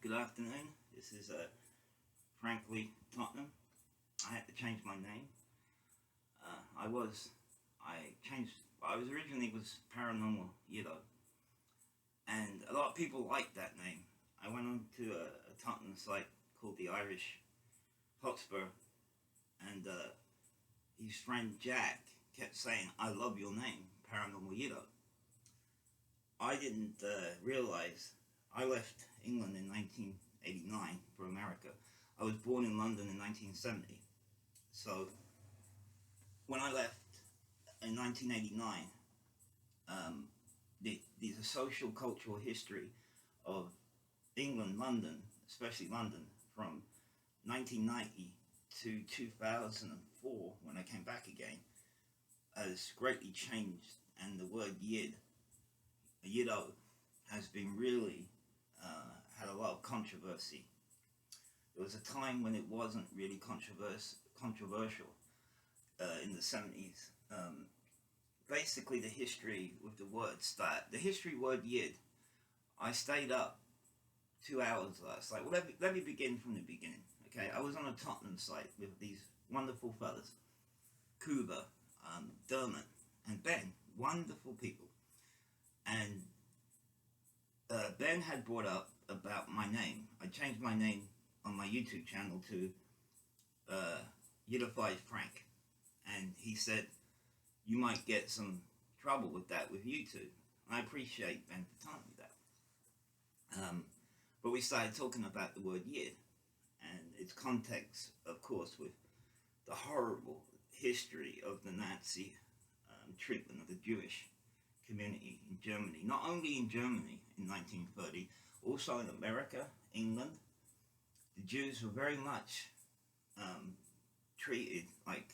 Good afternoon. This is frankly Tottenham. I had to change my name. I changed. I was originally was paranormal Yiddo, and a lot of people liked that name. I went on to a Tottenham site called the Irish Hotspur, and his friend Jack kept saying, "I love your name, Paranormal Yiddo." I didn't realize I left England in 1989 for America. I was born in London in 1970. So when I left in 1989, the social cultural history of England, London, especially London, from 1990 to 2004, when I came back again, has greatly changed, and the word Yiddo, has been really had a lot of controversy. There was a time when it wasn't really controversial in the 70s. Basically, the history with the the history word Yid, I stayed up 2 hours last night. Well, let me begin from the beginning. Okay, I was on a Tottenham site with these wonderful fellas, Kuba, Dermot, and Ben, wonderful people. And Ben had brought up about my name. I changed my name on my YouTube channel to Yiddified Frank, and he said you might get some trouble with that with YouTube. I appreciate Ben for telling me that. But we started talking about the word Yid and its context, of course, with the horrible history of the Nazi treatment of the Jewish community in Germany. Not only in Germany in 1930, also in America, England. The Jews were very much treated like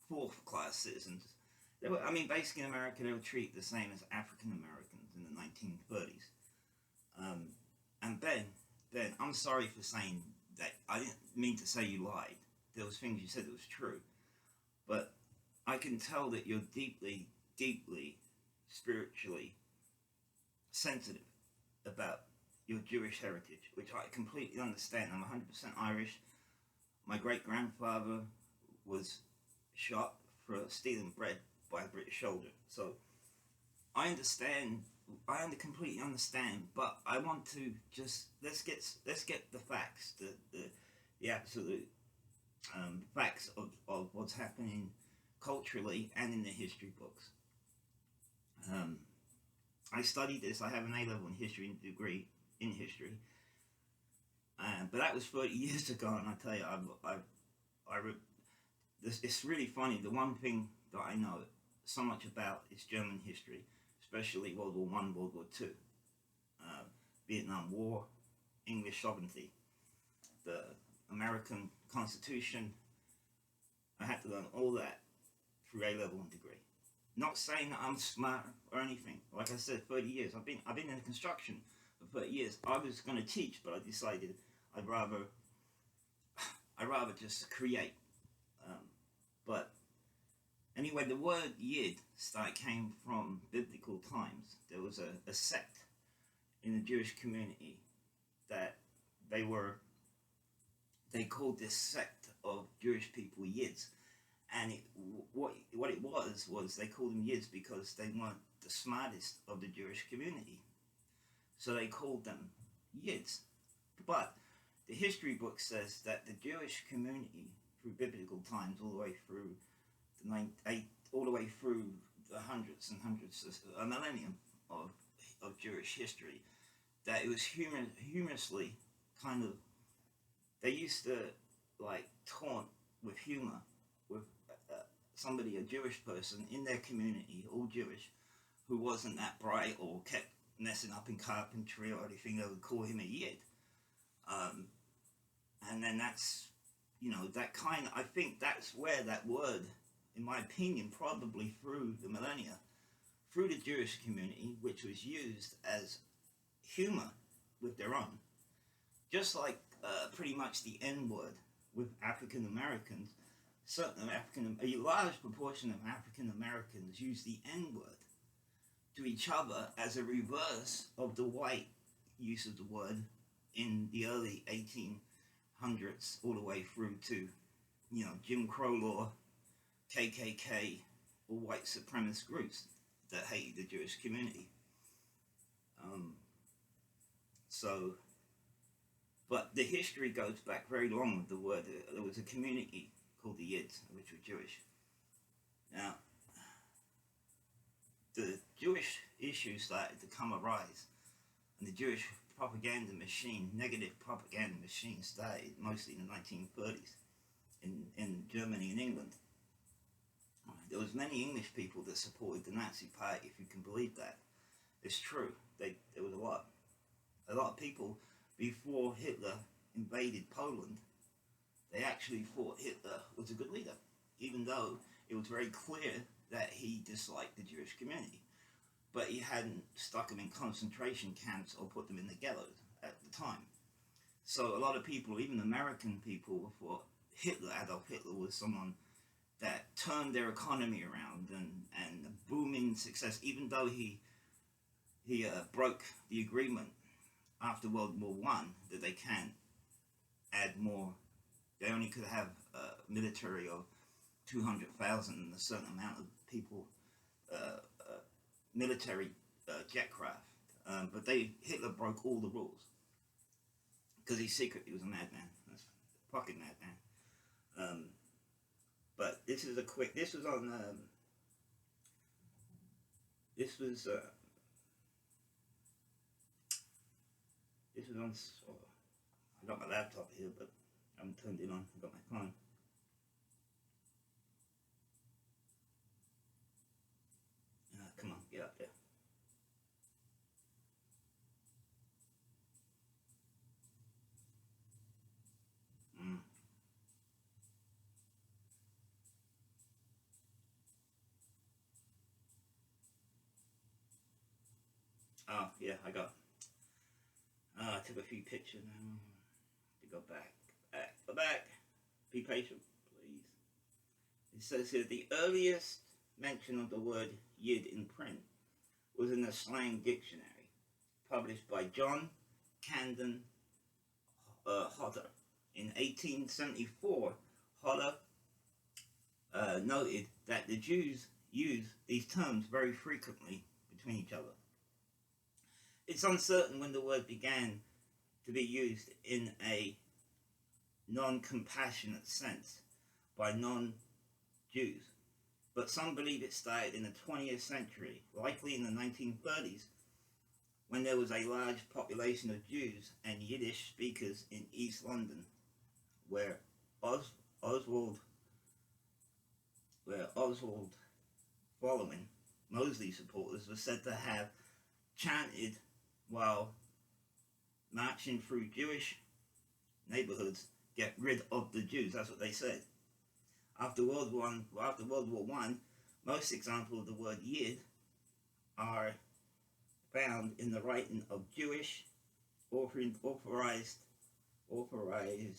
fourth-class citizens. Basically in America, they were treated the same as African Americans in the 1930s. And Ben, I'm sorry for saying that. I didn't mean to say you lied. There was things you said that was true. But I can tell that you're deeply, deeply spiritually sensitive about your Jewish heritage, which I completely understand. I'm 100% Irish. My great-grandfather was shot for stealing bread by a British soldier. So I understand. Completely understand. But I want to just let's get the facts, the absolute facts of what's happening culturally and in the history books. I studied this. I have an A-level in history and degree in history. But that was 30 years ago, and I tell you, it's really funny. The one thing that I know so much about is German history, especially World War I, World War II, Vietnam War, English sovereignty, the American Constitution. I had to learn all that through A-level and degree. Not saying that I'm smart or anything. Like I said, 30 years. I've been in construction for 30 years. I was going to teach, but I decided I'd rather just create. But anyway, the word Yid came from biblical times. There was a sect in the Jewish community that they called this sect of Jewish people Yids. And what it was they called them Yids because they weren't the smartest of the Jewish community. So they called them Yids. But the history book says that the Jewish community through biblical times, all the way through the hundreds and hundreds of a millennium of Jewish history, that it was humorously kind of, they used to taunt with humor with somebody, a Jewish person in their community, all Jewish, who wasn't that bright or kept messing up in carpentry or anything. They would call him a Yid. And then that's, I think that's where that word, in my opinion, probably through the millennia, through the Jewish community, which was used as humor with their own. Just like pretty much the N-word with African Americans, a large proportion of African Americans use the N-word to each other as a reverse of the white use of the word in the early 1800s all the way through to, Jim Crow law, KKK, or white supremacist groups that hated the Jewish community. Um, so, but the history goes back very long with the word. There was a community called the Yids, which were Jewish. Now, the Jewish issue started to come arise, and the Jewish propaganda machine, negative propaganda machine, started mostly in the 1930s in Germany and England. There was many English people that supported the Nazi Party, if you can believe that. It's true. There was a lot. A lot of people, before Hitler invaded Poland, they actually thought Hitler was a good leader, even though it was very clear that he disliked the Jewish community. But he hadn't stuck them in concentration camps or put them in the ghettos at the time. So a lot of people, even American people, thought Adolf Hitler, was someone that turned their economy around and a booming success, even though he broke the agreement after World War I that they can't add more. They only could have a military of 200,000 and a certain amount of people, military jet craft. But Hitler broke all the rules because he's secret. He was a madman. That's a fucking madman. But this is This was on. This was. This was on. I got my laptop here, but I haven't turned it on. I got my phone. Come on, get up there. Oh, yeah, I took a few pictures now. To go back. Go back. Be patient, please. It says here, the earliest mention of the word Yid in print was in the Slang Dictionary, published by John Camden Hodder. In 1874, Hodder noted that the Jews used these terms very frequently between each other. It's uncertain when the word began to be used in a non-compassionate sense by non-Jews, but some believe it started in the 20th century, likely in the 1930s, when there was a large population of Jews and Yiddish speakers in East London, where Oswald following Mosley supporters was said to have chanted while marching through Jewish neighborhoods, "Get rid of the Jews." That's what they said. After World War I, most examples of the word Yid are found in the writing of Jewish authorized. I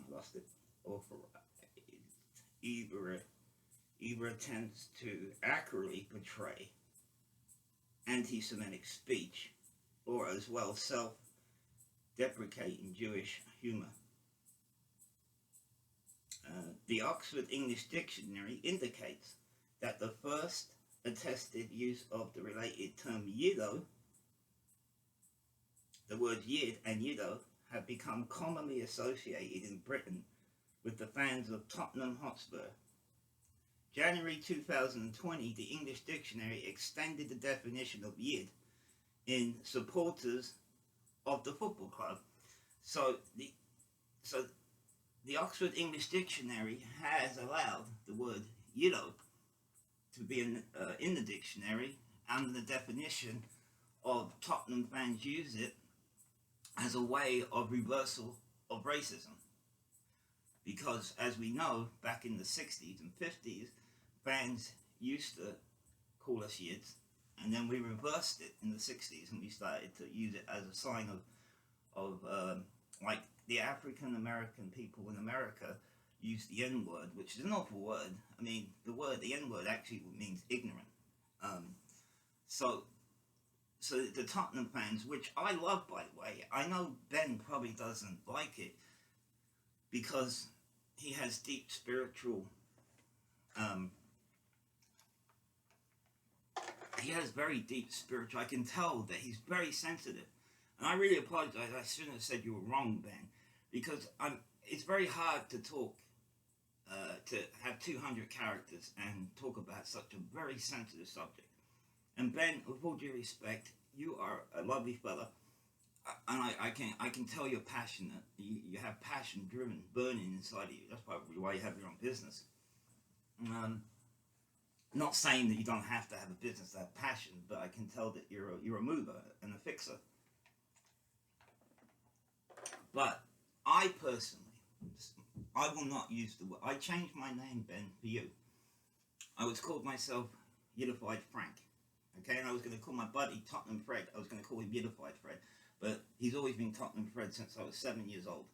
lost it. Either attempts to accurately portray anti-Semitic speech, or as well self-deprecating Jewish humor. The Oxford English Dictionary indicates that the first attested use of the related term Yiddo, the words Yid and Yiddo, have become commonly associated in Britain with the fans of Tottenham Hotspur. January 2020, the English Dictionary extended the definition of Yid in supporters of the football club. So the Oxford English Dictionary has allowed the word Yiddo to be in the dictionary under the definition of Tottenham fans use it as a way of reversal of racism. Because, as we know, back in the 60s and 50s, fans used to call us Yids, and then we reversed it in the 60s, and we started to use it as a sign of like the African American people in America use the N-word, which is an awful word. I mean, the N-word actually means ignorant. So So the Tottenham fans, which I love, by the way, I know Ben probably doesn't like it because he has deep spiritual. Um, he has very deep spiritual. I can tell that he's very sensitive, and I really apologize. I shouldn't have said you were wrong, Ben, because I'm. It's very hard to talk, to have 200 characters and talk about such a very sensitive subject. And Ben, with all due respect, you are a lovely fella, and I can tell you're passionate. You have passion driven, burning inside of you. That's probably why you have your own business. Um, Not saying that you don't have to have a business to have passion, but I can tell that you're a mover and a fixer. But I personally, I will not use the word. I changed my name, Ben, for you. I was called myself Yiddified Frank. Okay, and I was going to call my buddy Tottenham Fred. I was going to call him Yiddified Fred, but he's always been Tottenham Fred since I was 7 years old.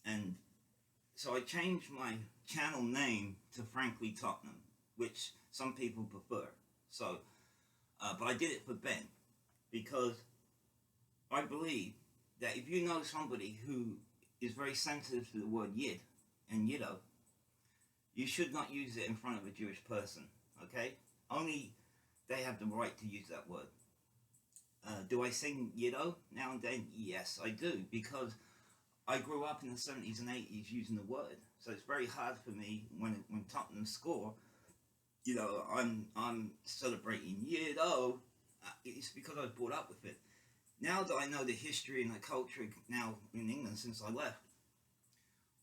And so I changed my channel name to Frankly Tottenham, which some people prefer. So, but I did it for Ben because I believe that if you know somebody who is very sensitive to the word Yid and Yiddo, you should not use it in front of a Jewish person. Okay, only they have the right to use that word. Do I sing Yiddo now and then? Yes, I do, because I grew up in the 70s and 80s using the word. So it's very hard for me when Tottenham score, I'm celebrating Yiddo. It's because I was brought up with it. Now that I know the history and the culture now in England since I left,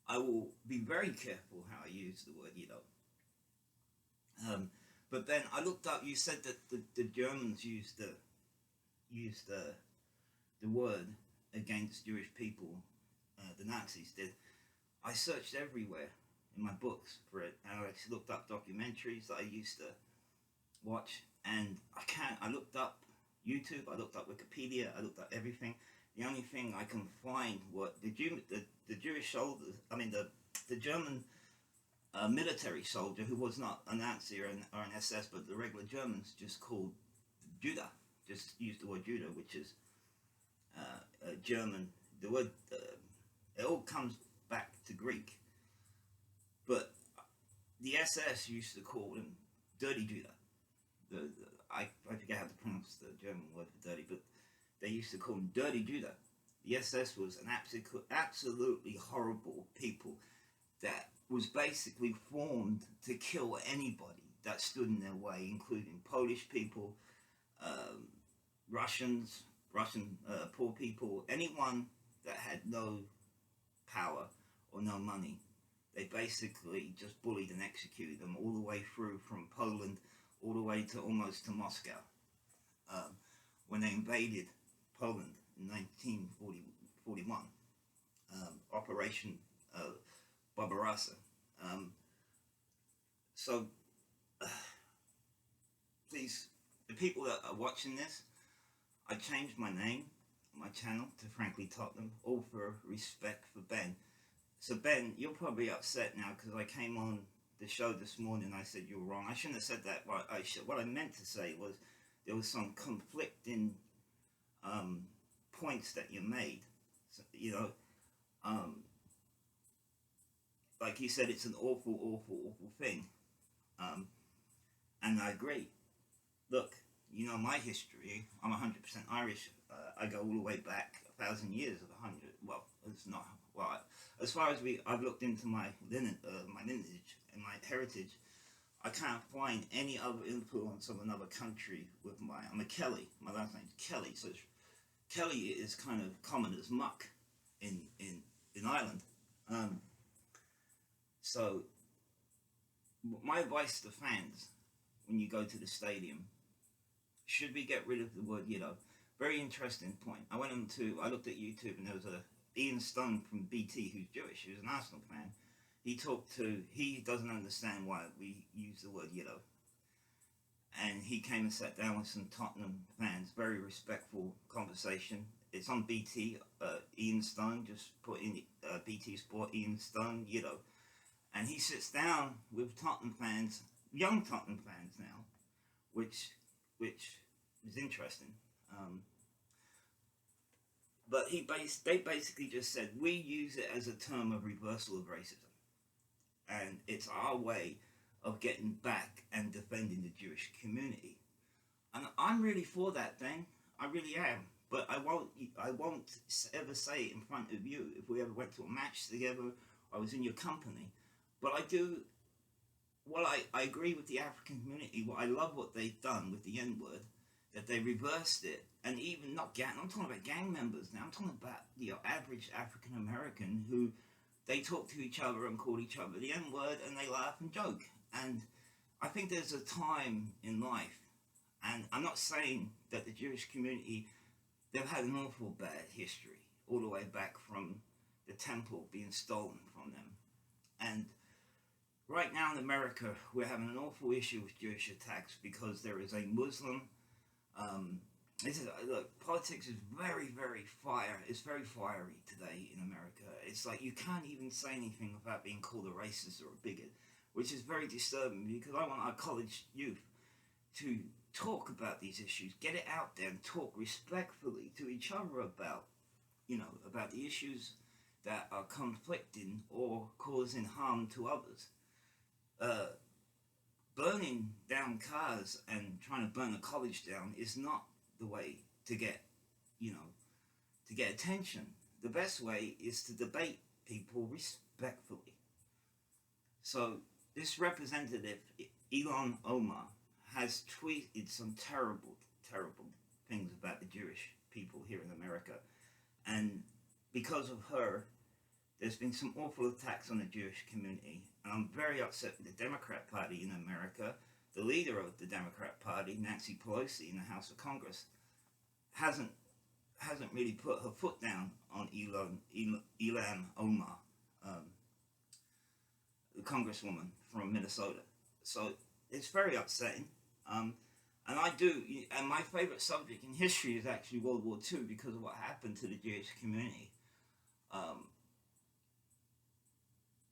I will be very careful how I use the word Yiddo. But then I looked up. You said that the Germans used the word against Jewish people. The Nazis did. I searched everywhere in my books for it, and I looked up documentaries that I used to watch, and I looked up YouTube, I looked up Wikipedia, I looked up everything. The only thing I can find was the Jewish soldiers. I mean the German military soldier who was not a Nazi or an SS, but the regular Germans just called Judah. Just used the word Judah, which is German. The word it all comes back to Greek, but the SS used to call him Dirty Judah. I forget how to pronounce the German word for dirty, but they used to call him Dirty Judah. The SS was an absolutely horrible people that was basically formed to kill anybody that stood in their way, including Polish people, um, Russian poor people, anyone that had no power or no money. They basically just bullied and executed them all the way through from Poland all the way to almost to Moscow. When they invaded Poland in 1941, Operation Barbarossa. So, please, the people that are watching this, I changed my name on my channel to Frankly Tottenham, all for respect for Ben. So Ben, you're probably upset now because I came on the show this morning and I said you're wrong. I shouldn't have said that. What I meant to say was there was some conflicting points that you made. So, like you said, it's an awful, awful, awful thing. And I agree. Look, you know my history. I'm 100% Irish. I go all the way back 1,000 years of 100. Well, it's not. Well, as far as I've looked into my lineage and my heritage. I can't find any other influence of another country with I'm a Kelly. My last name's Kelly, so Kelly is kind of common as muck in Ireland. So my advice to fans when you go to the stadium, should we get rid of the word Yiddo? Very interesting point. I looked at YouTube and there was Ian Stone from BT who's Jewish, who's an Arsenal fan. He doesn't understand why we use the word Yiddo. And he came and sat down with some Tottenham fans, very respectful conversation. It's on BT, Ian Stone, just put in BT Sport, Ian Stone, Yiddo. And he sits down with Tottenham fans, young Tottenham fans now, which was interesting. Um, but they basically just said we use it as a term of reversal of racism, and it's our way of getting back and defending the Jewish community. And I'm really for that thing. I really am. But I won't ever say it in front of you if we ever went to a match together. I was in your company. But I do. Well, I agree with the African community. What I love what they've done with the N word, that they reversed it, and even not gang. I'm talking about gang members now. I'm talking about the average African American who they talk to each other and call each other the N word, and they laugh and joke. And I think there's a time in life, and I'm not saying that the Jewish community, they've had an awful bad history, all the way back from the temple being stolen from them. And right now in America, we're having an awful issue with Jewish attacks because there is a Muslim. Look, politics is very, very It's very fiery today in America. It's like you can't even say anything without being called a racist or a bigot, which is very disturbing because I want our college youth to talk about these issues, get it out there, and talk respectfully to each other about the issues that are conflicting or causing harm to others. Burning down cars and trying to burn a college down is not the way to get, to get attention. The best way is to debate people respectfully. So this representative, Elon Omar, has tweeted some terrible, terrible things about the Jewish people here in America. And because of her, there's been some awful attacks on the Jewish community. And I'm very upset with the Democrat Party in America. The leader of the Democrat Party, Nancy Pelosi, in the House of Congress, hasn't really put her foot down on Ilhan Omar, the congresswoman from Minnesota. So it's very upsetting. And my favorite subject in history is actually World War II because of what happened to the Jewish community.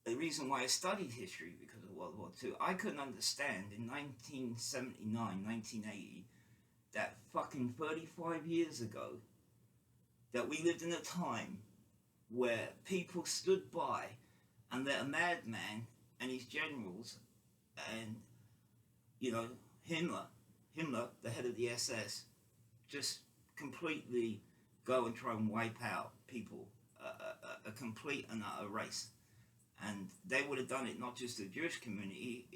The reason why I studied history because of World War II, I couldn't understand in 1979, 1980, that fucking 35 years ago, that we lived in a time where people stood by and let a madman and his generals and, Himmler, the head of the SS, just completely go and try and wipe out people, a complete and utter race. And they would have done it not just the Jewish community.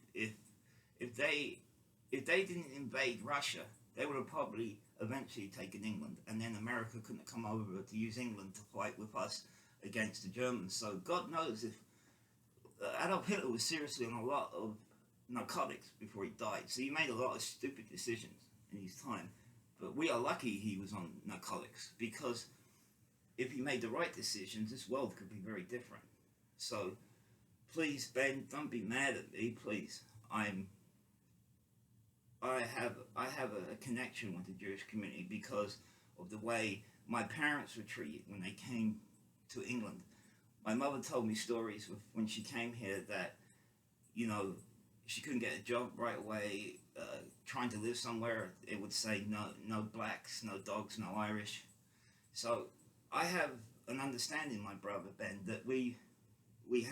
If they didn't invade Russia, they would have probably eventually taken England, and then America couldn't have come over to use England to fight with us against the Germans. So God knows if Adolf Hitler was seriously on a lot of narcotics before he died. So he made a lot of stupid decisions in his time. But we are lucky he was on narcotics, because if he made the right decisions, this world could be very different. So please, Ben, don't be mad at me, please. I have a connection with the Jewish community because of the way my parents were treated when they came to England. My mother told me stories when she came here that, she couldn't get a job right away, trying to live somewhere, it would say no blacks, no dogs, no Irish. So I have an understanding, my brother Ben, that we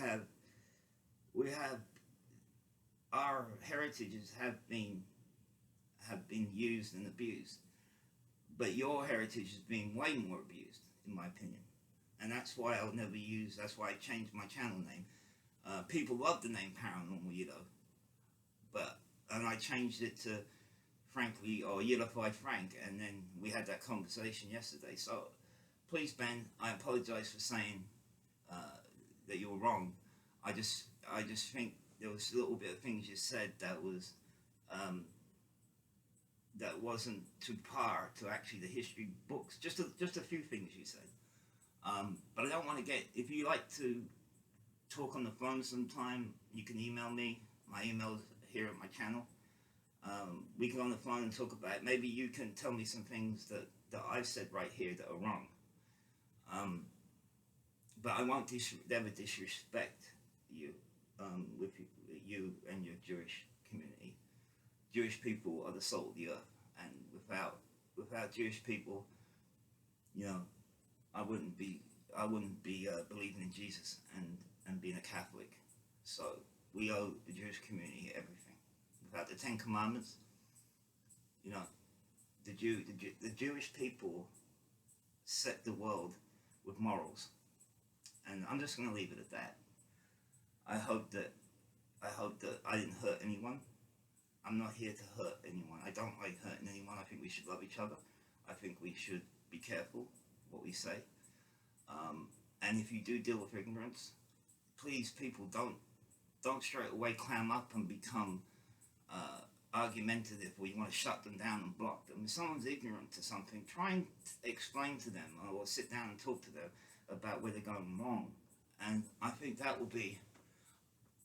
have our heritages have been used and abused, but your heritage is being way more abused, in my opinion, and that's why that's why I changed my channel name. People love the name Paranormal Yiddo, and I changed it to Frankly or Yiddified Frank, and then we had that conversation yesterday. So please, Ben, I apologize for saying that you were wrong. I just think there was a little bit of things you said that was that wasn't to par to actually the history books. Just a few things you said. But I don't want to get. If you like to talk on the phone sometime, you can email me. My email's here at my channel. We can go on the phone and talk about it. Maybe you can tell me some things that I've said right here that are wrong. But I won't ever disrespect you with you and your Jewish community. Jewish people are the salt of the earth, and without without Jewish people, you know, I wouldn't be believing in Jesus and being a Catholic. So we owe the Jewish community everything. Without the Ten Commandments, you know, the Jewish people set the world with morals, and I'm just going to leave it at that. I hope that I didn't hurt anyone. I'm not here to hurt anyone. I don't like hurting anyone. I think we should love each other. I think we should be careful what we say. And if you do deal with ignorance, please, people, don't straight away clam up and become argumentative, or you want to shut them down and block them. If someone's ignorant to something, try and explain to them, or sit down and talk to them about where they're going wrong. And I think that will be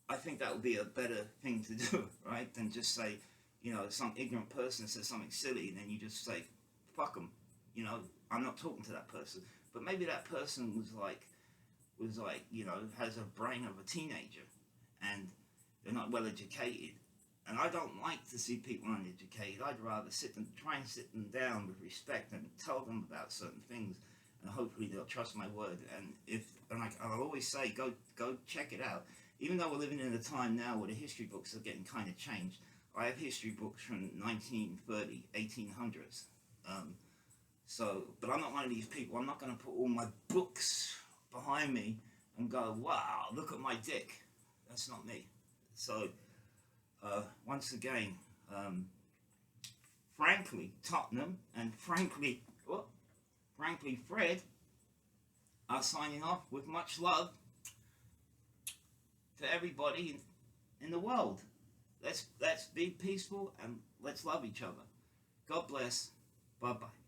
a better thing to do, right? Than just say, you know, some ignorant person says something silly, and then you just say, fuck them. You know, I'm not talking to that person. But maybe that person was like, you know, has a brain of a teenager, and they're not well educated. And I don't like to see people uneducated. I'd rather try and sit them down with respect and tell them about certain things, and hopefully they'll trust my word. And I'll always say, go check it out. Even though we're living in a time now where the history books are getting kind of changed, I have history books from 1930, 1800s. But I'm not one of these people. I'm not going to put all my books behind me and go, wow, look at my dick. That's not me. So, once again, frankly, Tottenham and frankly Fred are signing off with much love to everybody in the world. Let's be peaceful and let's love each other. God bless. Bye-bye.